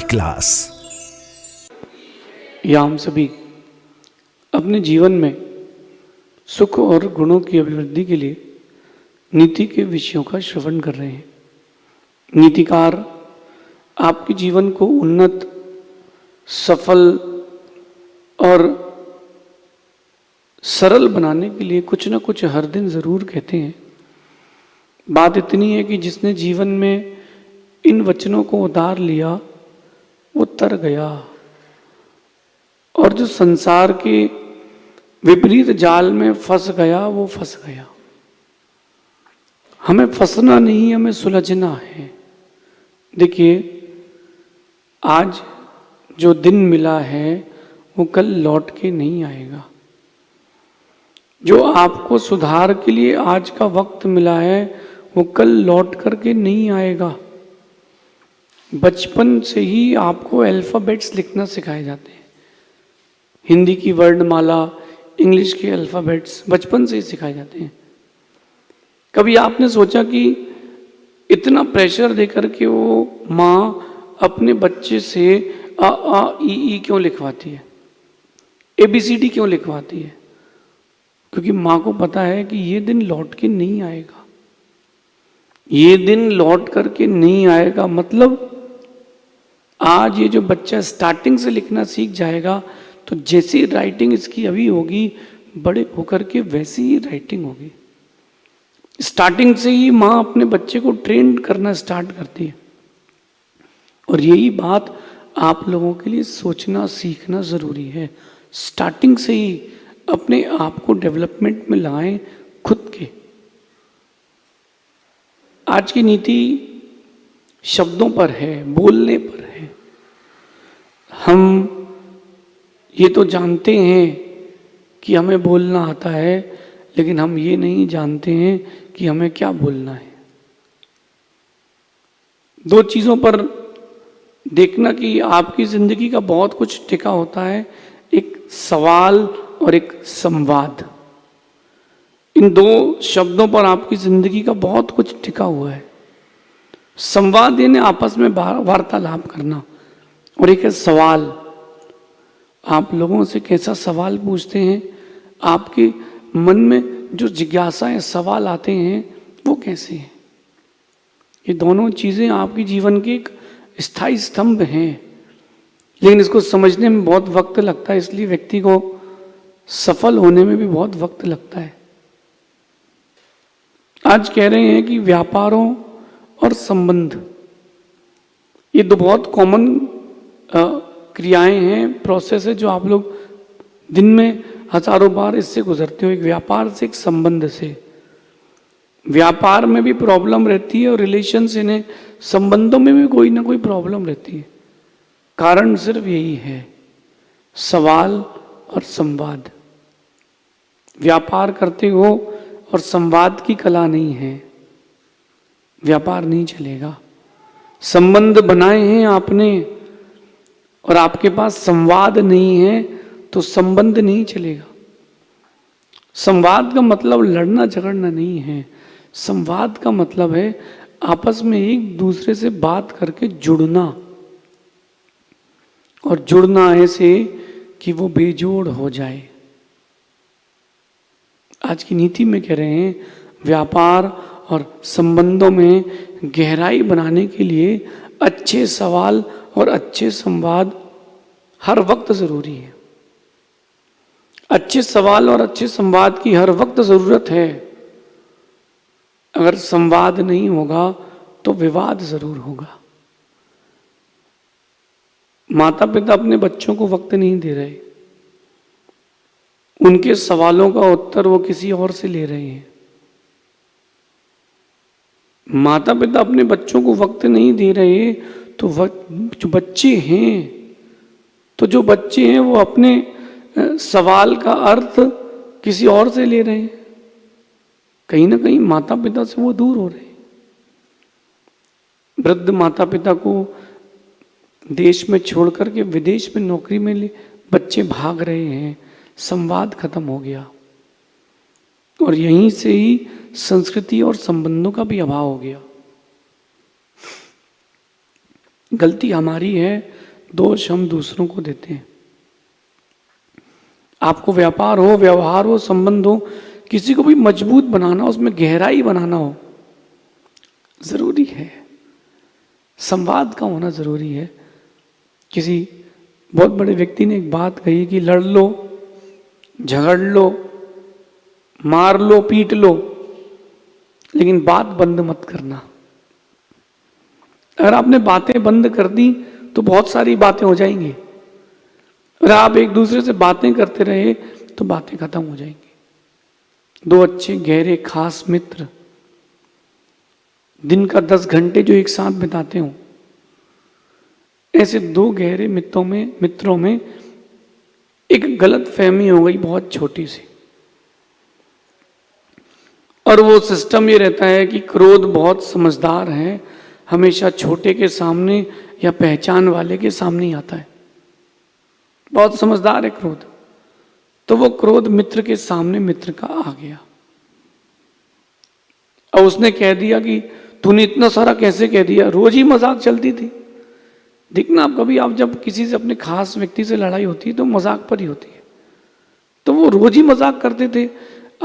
Class. या हम सभी अपने जीवन में सुख और गुणों की अभिवृद्धि के लिए नीति के विषयों का श्रवण कर रहे हैं। नीतिकार आपके जीवन को उन्नत, सफल और सरल बनाने के लिए कुछ ना कुछ हर दिन जरूर कहते हैं। बात इतनी है कि जिसने जीवन में इन वचनों को उतार लिया वो तर गया, और जो संसार के विपरीत जाल में फंस गया वो फंस गया। हमें फंसना नहीं, हमें सुलझना है। देखिए, आज जो दिन मिला है वो कल लौट के नहीं आएगा। जो आपको सुधार के लिए आज का वक्त मिला है वो कल लौट करके नहीं आएगा। बचपन से ही आपको अल्फ़ाबेट्स लिखना सिखाए जाते हैं। हिंदी की वर्णमाला, इंग्लिश के अल्फ़ाबेट्स बचपन से ही सिखाए जाते हैं। कभी आपने सोचा कि इतना प्रेशर देकर के वो माँ अपने बच्चे से अ आ ई ई क्यों लिखवाती है, ABCD क्यों लिखवाती है? क्योंकि माँ को पता है कि ये दिन लौट के नहीं आएगा। ये दिन लौट करके नहीं आएगा मतलब आज ये जो बच्चा स्टार्टिंग से लिखना सीख जाएगा तो जैसी राइटिंग इसकी अभी होगी, बड़े होकर के वैसी ही राइटिंग होगी। स्टार्टिंग से ही माँ अपने बच्चे को ट्रेन करना स्टार्ट करती है। और यही बात आप लोगों के लिए सोचना सीखना जरूरी है। स्टार्टिंग से ही अपने आप को डेवलपमेंट में लाएं खुद के। आज की नीति शब्दों पर है, बोलने पर है। हम ये तो जानते हैं कि हमें बोलना आता है, लेकिन हम ये नहीं जानते हैं कि हमें क्या बोलना है। दो चीज़ों पर देखना कि आपकी जिंदगी का बहुत कुछ टिका होता है, एक सवाल और एक संवाद। इन दो शब्दों पर आपकी जिंदगी का बहुत कुछ टिका हुआ है। संवाद यानी आपस में वार्तालाप करना, और एक है सवाल। आप लोगों से कैसा सवाल पूछते हैं, आपके मन में जो जिज्ञासाएं सवाल आते हैं वो कैसे हैं। ये दोनों चीज़ें आपके जीवन के एक स्थायी स्तंभ हैं, लेकिन इसको समझने में बहुत वक्त लगता है। इसलिए व्यक्ति को सफल होने में भी बहुत वक्त लगता है। आज कह रहे हैं कि व्यापारों और संबंध, ये दो बहुत कॉमन क्रियाएं हैं, प्रोसेस है, जो आप लोग दिन में हजारों बार इससे गुजरते हो। एक व्यापार से, एक संबंध से। व्यापार में भी प्रॉब्लम रहती है और रिलेशन से ने संबंधों में भी कोई ना कोई प्रॉब्लम रहती है। कारण सिर्फ यही है, सवाल और संवाद। व्यापार करते हो और संवाद की कला नहीं है, व्यापार नहीं चलेगा। संबंध बनाए हैं आपने और आपके पास संवाद नहीं है तो संबंध नहीं चलेगा। संवाद का मतलब लड़ना झगड़ना नहीं है। संवाद का मतलब है आपस में एक दूसरे से बात करके जुड़ना, और जुड़ना ऐसे कि वो बेजोड़ हो जाए। आज की नीति में कह रहे हैं व्यापार और संबंधों में गहराई बनाने के लिए अच्छे सवाल और अच्छे संवाद हर वक्त जरूरी है। अच्छे सवाल और अच्छे संवाद की हर वक्त जरूरत है। अगर संवाद नहीं होगा तो विवाद जरूर होगा। माता पिता अपने बच्चों को वक्त नहीं दे रहे, उनके सवालों का उत्तर वो किसी और से ले रहे हैं। माता पिता अपने बच्चों को वक्त नहीं दे रहे तो जो बच्चे हैं वो अपने सवाल का अर्थ किसी और से ले रहे हैं। कहीं ना कहीं माता पिता से वो दूर हो रहे हैं। वृद्ध माता पिता को देश में छोड़ करके विदेश में नौकरी में बच्चे भाग रहे हैं। संवाद खत्म हो गया, और यहीं से ही संस्कृति और संबंधों का भी अभाव हो गया। गलती हमारी है, दोष हम दूसरों को देते हैं। आपको व्यापार हो, व्यवहार हो, संबंध हो, किसी को भी मजबूत बनाना, उसमें गहराई बनाना हो, जरूरी है संवाद का होना जरूरी है। किसी बहुत बड़े व्यक्ति ने एक बात कही कि लड़ लो, झगड़ लो, मार लो, पीट लो, लेकिन बात बंद मत करना। अगर आपने बातें बंद कर दी तो बहुत सारी बातें हो जाएंगी। अगर आप एक दूसरे से बातें करते रहे तो बातें खत्म हो जाएंगी। दो अच्छे गहरे खास मित्र दिन का 10 घंटे जो एक साथ बिताते हो, ऐसे दो गहरे मित्रों में एक गलत फहमी हो गई बहुत छोटी सी, और वो सिस्टम ये रहता है कि क्रोध बहुत समझदार है, हमेशा छोटे के सामने या पहचान वाले के सामने ही आता है। बहुत समझदार है क्रोध। तो वो क्रोध मित्र के सामने मित्र का आ गया और उसने कह दिया कि तूने इतना सारा कैसे कह दिया। रोज ही मजाक चलती थी। देखना आप कभी, आप जब किसी से अपने खास व्यक्ति से लड़ाई होती है तो मजाक पर ही होती है। तो वो रोज ही मजाक करते थे।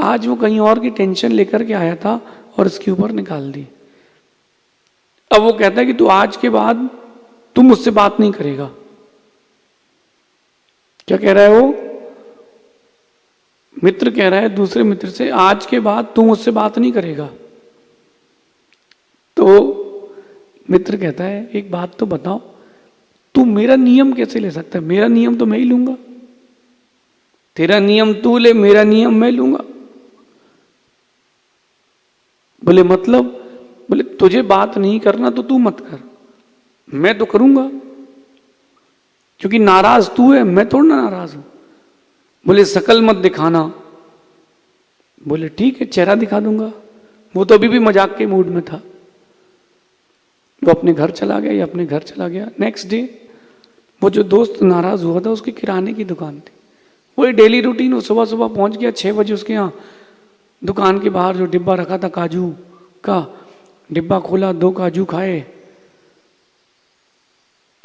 आज वो कहीं और की टेंशन लेकर के आया था और इसके ऊपर निकाल दी। अब वो कहता है कि तू आज के बाद तू मुझसे बात नहीं करेगा। क्या कह रहा है वो? मित्र कह रहा है दूसरे मित्र से, आज के बाद तू मुझसे बात नहीं करेगा। तो मित्र कहता है एक बात तो बताओ, तू मेरा नियम कैसे ले सकता है? मेरा नियम तो मैं ही लूंगा। तेरा नियम तू ले, मेरा नियम मैं लूंगा। बोले मतलब? बोले तुझे बात नहीं करना तो तू मत कर, मैं तो करूंगा, क्योंकि नाराज तू है, मैं थोड़ा ना नाराज हूं। बोले शकल मत दिखाना। बोले ठीक है, चेहरा दिखा दूंगा। वो तो अभी भी मजाक के मूड में था। वो अपने घर चला गया, या अपने घर चला गया। नेक्स्ट डे वो जो दोस्त नाराज हुआ था, उसकी किराने की दुकान थी। वही डेली रूटीन, वो सुबह सुबह पहुंच गया 6 बजे उसके यहाँ। दुकान के बाहर जो डिब्बा रखा था काजू का, डिब्बा खोला, 2 काजू खाए,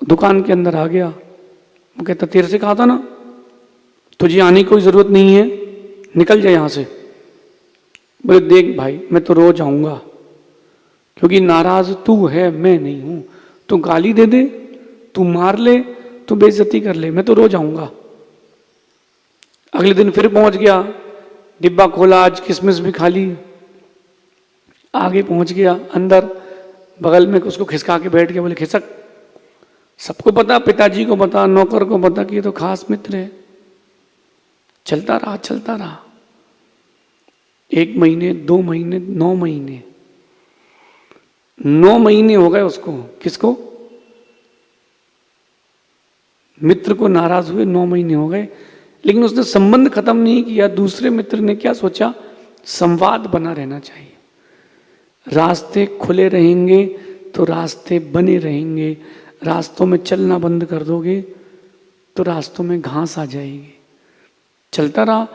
दुकान के अंदर आ गया। वो कहता तेरे से कहा था ना तुझे आने की कोई जरूरत नहीं है, निकल जाए यहां से। बोले देख भाई, मैं तो रोज आऊंगा, क्योंकि नाराज तू है, मैं नहीं हूं। तू गाली दे दे, तू मार ले, तू बेइज्जती कर ले, मैं तो रोज आऊंगा। अगले दिन फिर पहुंच गया, डिब्बा खोला, आज किशमिश भी खा ली। आगे पहुंच गया अंदर, बगल में उसको खिसका के बैठ गया। बोले खिसक। सबको पता, पिताजी को पता, नौकर को पता कि ये तो खास मित्र है। चलता रहा चलता रहा, 1 महीने, 2 महीने, 9 महीने, 9 महीने हो गए उसको। किसको? मित्र को नाराज हुए 9 महीने हो गए, लेकिन उसने संबंध खत्म नहीं किया। दूसरे मित्र ने क्या सोचा? संवाद बना रहना चाहिए। रास्ते खुले रहेंगे तो रास्ते बने रहेंगे। रास्तों में चलना बंद कर दोगे तो रास्तों में घास आ जाएगी। चलता रहा।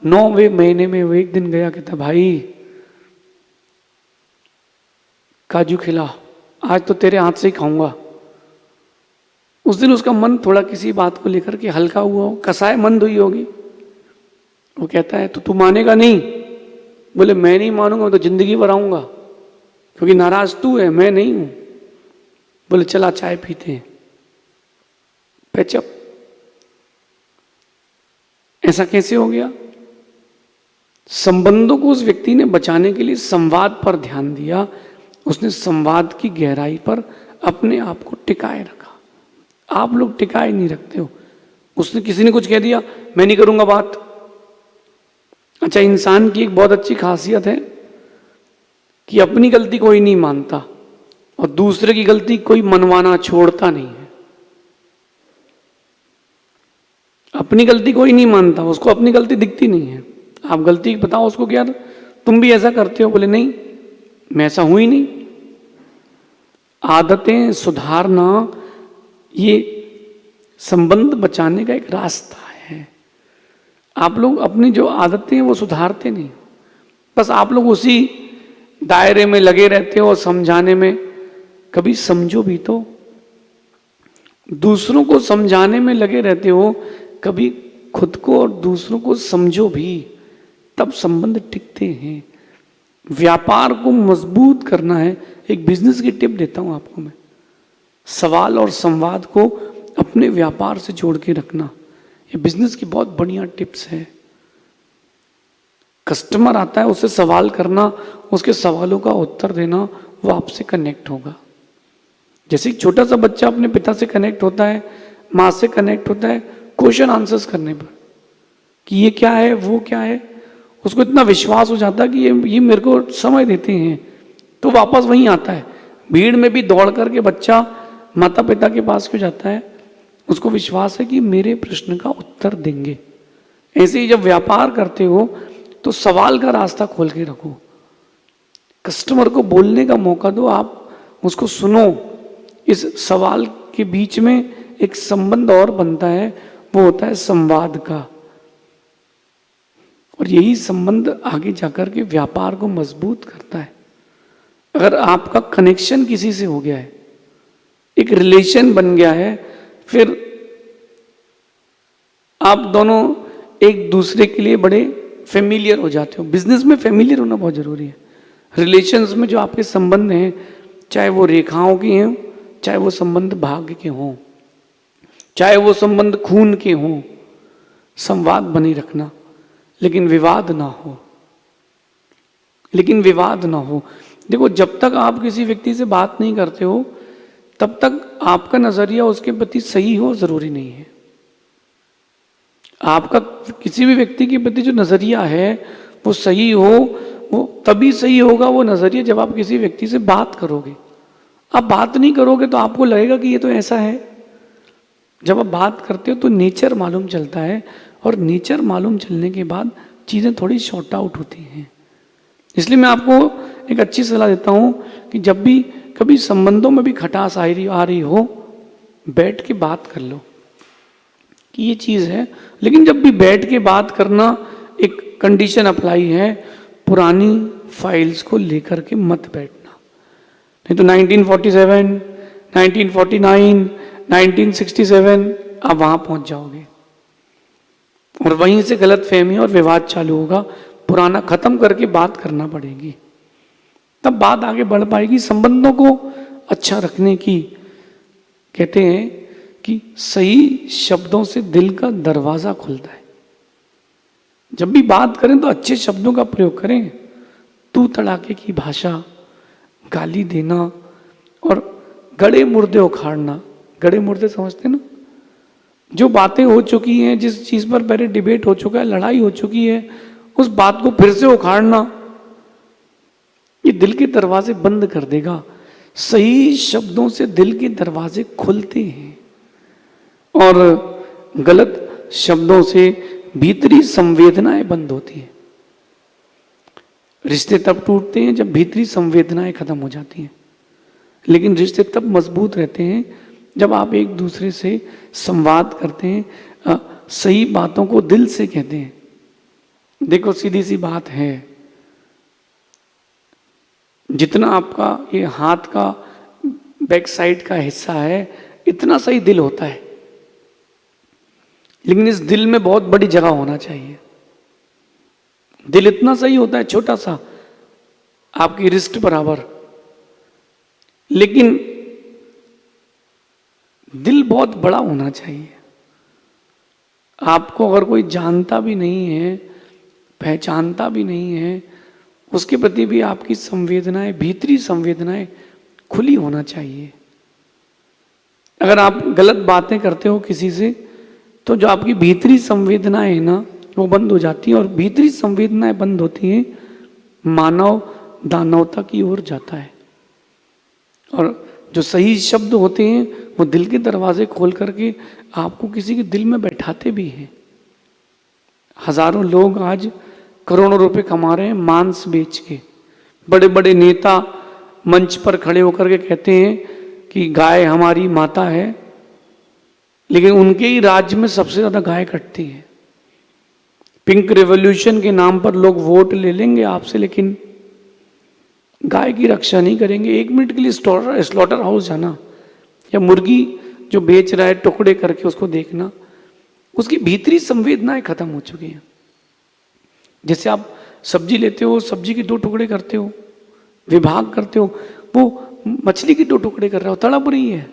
9वें महीने में वो एक दिन गया, कहता भाई काजू खिला, आज तो तेरे हाथ से ही खाऊंगा। उस दिन उसका मन थोड़ा किसी बात को लेकर के हल्का हुआ हो, कसाय मंद हुई होगी। वो कहता है तो तू मानेगा नहीं? बोले मैं नहीं मानूंगा, मैं तो जिंदगी भर आऊंगा, क्योंकि नाराज तू है, मैं नहीं हूं। बोले चला चाय पीते हैं। पैचअप। ऐसा कैसे हो गया? संबंधों को उस व्यक्ति ने बचाने के लिए संवाद पर ध्यान दिया। उसने संवाद की गहराई पर अपने आप को टिकाए रखा। आप लोग टिकाए नहीं रखते हो। उसने, किसी ने कुछ कह दिया, मैं नहीं करूंगा बात। अच्छा, इंसान की एक बहुत अच्छी खासियत है कि अपनी गलती कोई नहीं मानता और दूसरे की गलती कोई मनवाना छोड़ता नहीं है। अपनी गलती कोई नहीं मानता, उसको अपनी गलती दिखती नहीं है। आप गलती बताओ उसको कि यार तुम भी ऐसा करते हो। बोले नहीं, मैं ऐसा हूं ही नहीं। आदतें सुधारना ये संबंध बचाने का एक रास्ता है। आप लोग अपनी जो आदतें हैं वो सुधारते नहीं, बस आप लोग उसी दायरे में लगे रहते हो और समझाने में। कभी समझो भी तो। दूसरों को समझाने में लगे रहते हो, कभी खुद को और दूसरों को समझो भी, तब संबंध टिकते हैं। व्यापार को मजबूत करना है। एक बिजनेस की टिप देता हूं आपको मैं, सवाल और संवाद को अपने व्यापार से जोड़ के रखना, ये बिजनेस की बहुत बढ़िया टिप्स है। कस्टमर आता है, उससे सवाल करना, उसके सवालों का उत्तर देना, वो आपसे कनेक्ट होगा। जैसे एक छोटा सा बच्चा अपने पिता से कनेक्ट होता है, माँ से कनेक्ट होता है क्वेश्चन आंसर्स करने पर, कि ये क्या है वो क्या है, उसको इतना विश्वास हो जाता है कि ये मेरे को समय देते हैं, तो वापस वहीं आता है। भीड़ में भी दौड़ करके बच्चा माता पिता के पास क्यों जाता है? उसको विश्वास है कि मेरे प्रश्न का उत्तर देंगे। ऐसे ही जब व्यापार करते हो तो सवाल का रास्ता खोल के रखो, कस्टमर को बोलने का मौका दो, आप उसको सुनो। इस सवाल के बीच में एक संबंध और बनता है, वो होता है संवाद का, और यही संबंध आगे जाकर के व्यापार को मजबूत करता है। अगर आपका कनेक्शन किसी से हो गया है, एक रिलेशन बन गया है, फिर आप दोनों एक दूसरे के लिए बड़े फेमिलियर हो जाते हो। बिजनेस में फेमिलियर होना बहुत जरूरी है। रिलेशंस में जो आपके संबंध हैं, चाहे वो रेखाओं के हों, चाहे वो संबंध भाग्य के हों, चाहे वो संबंध खून के हों, संवाद बनी रखना, लेकिन विवाद ना हो, लेकिन विवाद ना हो। देखो, जब तक आप किसी व्यक्ति से बात नहीं करते हो, तब तक आपका नजरिया उसके प्रति सही हो जरूरी नहीं है। आपका किसी भी व्यक्ति के प्रति जो नजरिया है वो सही हो, वो तभी सही होगा वो नजरिया जब आप किसी व्यक्ति से बात करोगे। आप बात नहीं करोगे तो आपको लगेगा कि ये तो ऐसा है। जब आप बात करते हो तो नेचर मालूम चलता है, और नेचर मालूम चलने के बाद चीज़ें थोड़ी शॉर्ट आउट होती हैं। इसलिए मैं आपको एक अच्छी सलाह देता हूँ कि जब भी कभी संबंधों में भी खटास आ रही हो, बैठ के बात कर लो कि ये चीज़ है। लेकिन जब भी बैठ के बात करना, एक कंडीशन अप्लाई है, पुरानी फाइल्स को लेकर के मत बैठना। नहीं तो 1947, 1949, 1967 आप वहाँ पहुँच जाओगे, और वहीं से गलत फहमी और विवाद चालू होगा। पुराना खत्म करके बात करना पड़ेगी, तब बात आगे बढ़ पाएगी। संबंधों को अच्छा रखने की कहते हैं कि सही शब्दों से दिल का दरवाजा खुलता है। जब भी बात करें तो अच्छे शब्दों का प्रयोग करें। तू तड़ाके की भाषा, गाली देना और गड़े मुर्दे उखाड़ना। गड़े मुर्दे समझते ना? जो बातें हो चुकी हैं, जिस चीज पर पहले डिबेट हो चुका है, लड़ाई हो चुकी है, उस बात को फिर से उखाड़ना, ये दिल के दरवाजे बंद कर देगा। सही शब्दों से दिल के दरवाजे खुलते हैं, और गलत शब्दों से भीतरी संवेदनाएं बंद होती हैं। रिश्ते तब टूटते हैं जब भीतरी संवेदनाएं खत्म हो जाती हैं, लेकिन रिश्ते तब मजबूत रहते हैं जब आप एक दूसरे से संवाद करते हैं, सही बातों को दिल से कहते हैं। देखो, सीधी सी बात है, जितना आपका ये हाथ का बैक साइड का हिस्सा है, इतना सही दिल होता है, लेकिन इस दिल में बहुत बड़ी जगह होना चाहिए। दिल इतना सही होता है, छोटा सा, आपकी रिस्ट बराबर, लेकिन दिल बहुत बड़ा होना चाहिए। आपको अगर कोई जानता भी नहीं है, पहचानता भी नहीं है, उसके प्रति भी आपकी संवेदनाएं, भीतरी संवेदनाएं खुली होना चाहिए। अगर आप गलत बातें करते हो किसी से, तो जो आपकी भीतरी संवेदनाएं है ना, वो बंद हो जाती हैं, और भीतरी संवेदनाएं बंद होती हैं, मानव दानवता की ओर जाता है। और जो सही शब्द होते हैं वो दिल के दरवाजे खोल करके आपको किसी के दिल में बैठाते भी हैं। हजारों लोग आज करोड़ों रुपए कमा रहे हैं मांस बेच के। बड़े बड़े नेता मंच पर खड़े होकर के कहते हैं कि गाय हमारी माता है, लेकिन उनके ही राज्य में सबसे ज्यादा गाय कटती है। पिंक रेवोल्यूशन के नाम पर लोग वोट ले लेंगे आपसे, लेकिन गाय की रक्षा नहीं करेंगे। 1 मिनट के लिए स्लॉटर हाउस जाना या मुर्गी जो बेच रहा है टुकड़े करके उसको देखना, उसकी भीतरी संवेदनाएं खत्म हो चुकी हैं। जैसे आप सब्जी लेते हो, सब्जी के 2 टुकड़े करते हो, विभाग करते हो, वो मछली के 2 टुकड़े कर रहा हो, तड़प रही है,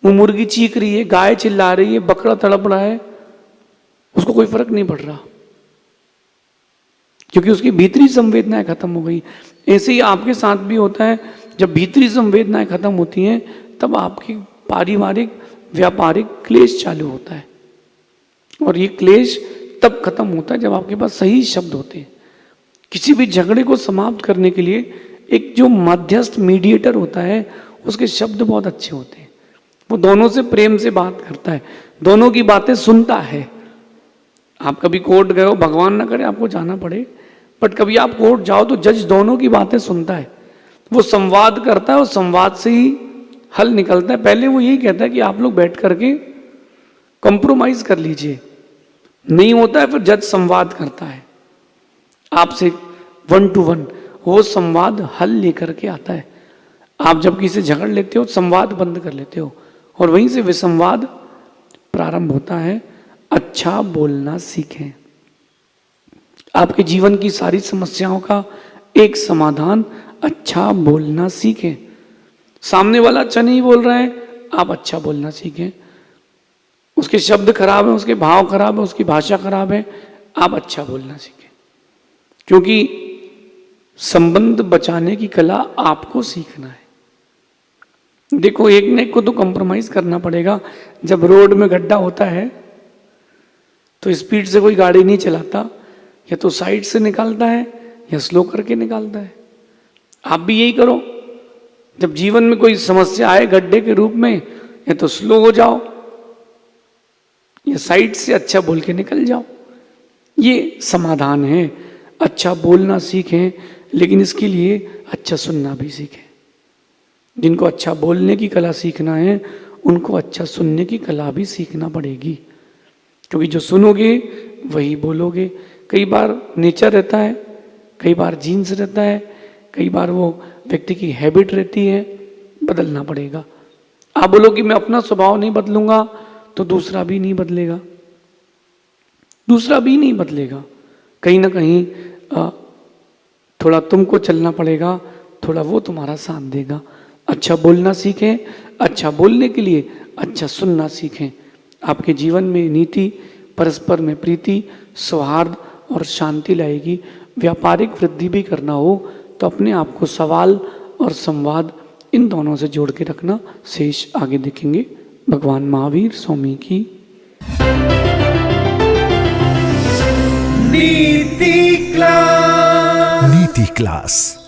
वो मुर्गी चीख रही है, गाय चिल्ला रही है, बकरा तड़प रहा है, उसको कोई फर्क नहीं पड़ रहा, क्योंकि उसकी भीतरी संवेदनाएं खत्म हो गई। ऐसे ही आपके साथ भी होता है, जब भीतरी संवेदनाएं खत्म होती हैं तब आपकी पारिवारिक व्यापारिक क्लेश चालू होता है, और ये क्लेश तब खत्म होता है जब आपके पास सही शब्द होते हैं। किसी भी झगड़े को समाप्त करने के लिए एक जो मध्यस्थ मीडिएटर होता है, उसके शब्द बहुत अच्छे होते हैं, वो दोनों से प्रेम से बात करता है, दोनों की बातें सुनता है। आप कभी कोर्ट गए हो, भगवान ना करे आपको जाना पड़े, बट कभी आप कोर्ट जाओ तो जज दोनों की बातें सुनता है, वो संवाद करता है और संवाद से ही हल निकलता है। पहले वो यही कहता है कि आप लोग बैठ करके कॉम्प्रोमाइज कर लीजिए, नहीं होता है फिर जज संवाद करता है आपसे 1 to 1, वो संवाद हल लेकर के आता है। आप जब किसी से झगड़ लेते हो, संवाद बंद कर लेते हो, और वहीं से विसंवाद प्रारंभ होता है। अच्छा बोलना सीखें। आपके जीवन की सारी समस्याओं का एक समाधान अच्छा बोलना सीखें। सामने वाला अच्छा नहीं बोल रहा है, आप अच्छा बोलना सीखें। उसके शब्द खराब है, उसके भाव खराब है, उसकी भाषा खराब है, आप अच्छा बोलना सीखें, क्योंकि संबंध बचाने की कला आपको सीखना है। देखो, एक ने एक को तो कॉम्प्रोमाइज करना पड़ेगा। जब रोड में गड्ढा होता है तो स्पीड से कोई गाड़ी नहीं चलाता, या तो साइड से निकालता है या स्लो करके निकालता है। आप भी यही करो, जब जीवन में कोई समस्या आए गड्ढे के रूप में, या तो स्लो हो जाओ या साइड से अच्छा बोल के निकल जाओ। ये समाधान है। अच्छा बोलना सीखें, लेकिन इसके लिए अच्छा सुनना भी सीखें। जिनको अच्छा बोलने की कला सीखना है, उनको अच्छा सुनने की कला भी सीखना पड़ेगी, क्योंकि जो सुनोगे वही बोलोगे। कई बार नेचर रहता है, कई बार जीन्स रहता है, कई बार वो व्यक्ति की हैबिट रहती है, बदलना पड़ेगा। आप बोलो कि मैं अपना स्वभाव नहीं बदलूंगा, तो दूसरा भी नहीं बदलेगा, दूसरा भी नहीं बदलेगा। कहीं ना कहीं थोड़ा तुमको चलना पड़ेगा, थोड़ा वो तुम्हारा साथ देगा। अच्छा बोलना सीखें, अच्छा बोलने के लिए अच्छा सुनना सीखें। आपके जीवन में नीति, परस्पर में प्रीति, सौहार्द और शांति लाएगी। व्यापारिक वृद्धि भी करना हो तो अपने आप को सवाल और संवाद इन दोनों से जोड़ के रखना। शेष आगे देखेंगे। भगवान महावीर स्वामी की नीति क्लास।